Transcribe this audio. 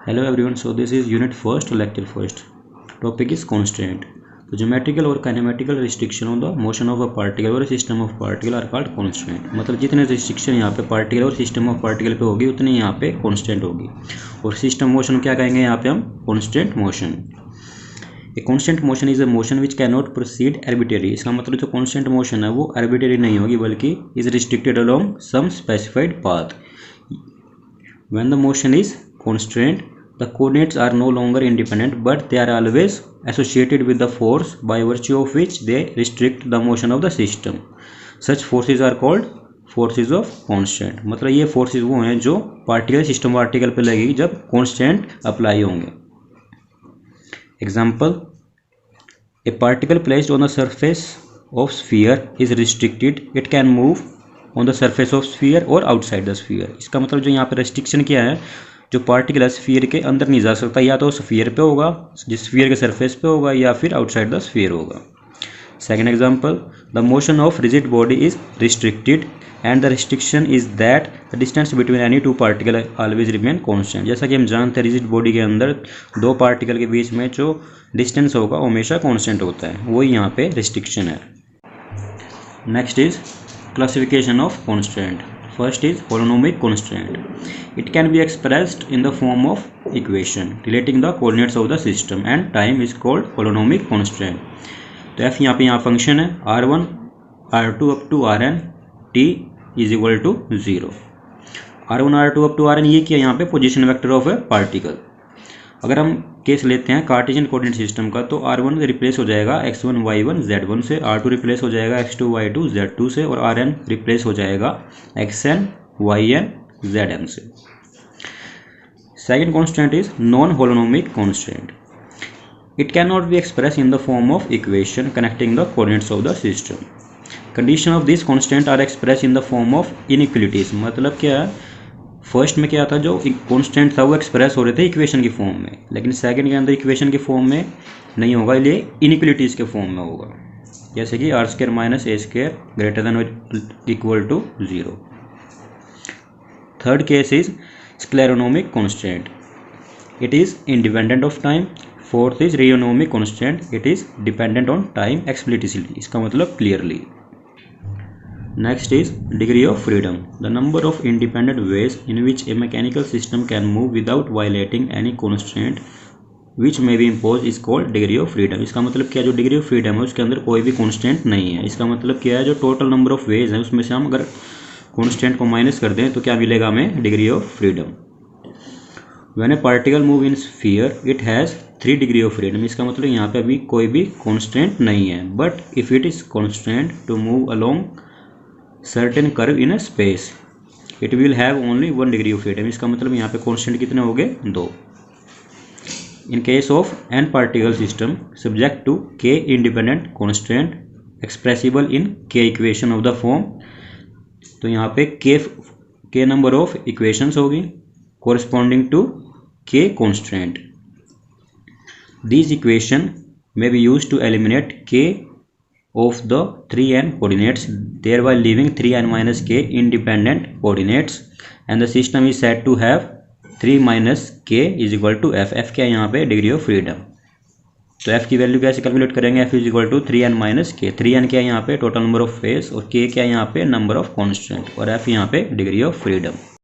Hello everyone, so this is unit first, lecture first. Topic is constraint. So geometrical और kinematical restriction on the motion of a particle or a system of particle are called constraint. मतलब जितने restriction यहाँ पे particle और system of particle पे होगी उतनी यहाँ पे constant होगी. और system motion क्या कहेंगे यहाँ पे हम constant motion. A constant motion is a motion which cannot proceed arbitrarily. इसका मतलब जो constant motion है वो arbitrary नहीं होगी बल्कि is restricted along some specified path. When the motion is constrained, the coordinates are no longer independent, but they are always associated with the force by virtue of which they restrict the motion of the system. Such forces are called forces of constant. मतलब ये forces वो हैं जो particle system particle पे लगेगी जब constant apply होंगे. Example: a particle placed on the surface of sphere is restricted. It can move on the surface of sphere or outside the sphere. इसका मतलब जो यहाँ पे restriction क्या है, जो पार्टिकल है स्फीयर के अंदर नहीं जा सकता, या तो स्फीयर पे होगा, जिस स्फीयर के सरफेस पे होगा, या फिर आउटसाइड द स्फीयर होगा. Second example: the motion of rigid body is restricted and the restriction is that the distance between any two particle always remain constant. जैसा कि हम जानते हैं रिजिड बॉडी के अंदर दो पार्टिकल के बीच में जो डिस्टेंस होगा हमेशा कांस्टेंट होता है, वही यहाँ पे रिस्ट्रिक्शन है. Next is classification of constant. First is holonomic constraint. It can be expressed in the form of equation relating the coordinates of the system and time is called holonomic constraint. तो f यहाँ पे function है r1 r2 up to rn t is equal to 0. r1 r2 up to rn ये क्या यहाँ पे position vector of A particle. अगर हम केस लेते हैं कार्टेशियन कोऑर्डिनेट सिस्टम का, तो r1 रिप्लेस हो जाएगा x1 y1 z1 से, r2 रिप्लेस हो जाएगा x2 y2 z2 से, और rn रिप्लेस हो जाएगा xn yn zn से. Second constant is non holonomic constant. It can not be express in the form of equation connecting the coordinates of the system. Condition of this constant are express in the form of inequalities. मतलब क्या है, first में क्या था, जो constant था वो express हो रहे थे इक्वेशन की फॉर्म में, लेकिन सेकंड के अंदर इक्वेशन की फॉर्म में नहीं होगा, ये इनइक्वलिटीज के फॉर्म में होगा. जैसे कि r² - a² greater than equal to 0. Third case is scleronomic constant. It is independent of time. Fourth is rheonomic constant. It is dependent on time explicitly. इसका मतलब clearly. Next is degree of freedom. The number of independent ways in which a mechanical system can move without violating any constraint which may be imposed is called degree of freedom. इसका मतलब क्या, जो degree of freedom है उसके अंदर कोई भी constant नहीं है. इसका मतलब क्या है, जो टोटल नंबर ऑफ वेज है उसमें से हम अगर कॉन्स्टेंट को माइनस कर दें तो क्या मिलेगा हमें, degree of freedom. When a particle move in sphere it has 3 degree of freedom. इसका मतलब यहाँ पे अभी कोई भी कॉन्स्टेंट नहीं है. But if it is constrained to move along certain curve in a space it will have only 1 degree of freedom. इसका मतलब यहाँ पे कांस्टेंट कितने हो गए, 2. in case of n particle system subject to k independent constraint expressible in k equation of the form. तो यहाँ पे k number of equations होगी corresponding to k constraint. These equation may be used to eliminate k of the 3n coordinates, thereby leaving 3n minus k independent coordinates, and the system is said to have 3 minus k is equal to f. f क्या है यहाँ पे, degree of freedom. तो f की value कैसे calculate करेंगे, f is equal to 3n minus k. 3n क्या है यहाँ पे, टोटल नंबर ऑफ फेस, और k क्या है यहाँ पे, नंबर ऑफ कॉन्स्टेंट, और f यहाँ पे डिग्री ऑफ फ्रीडम.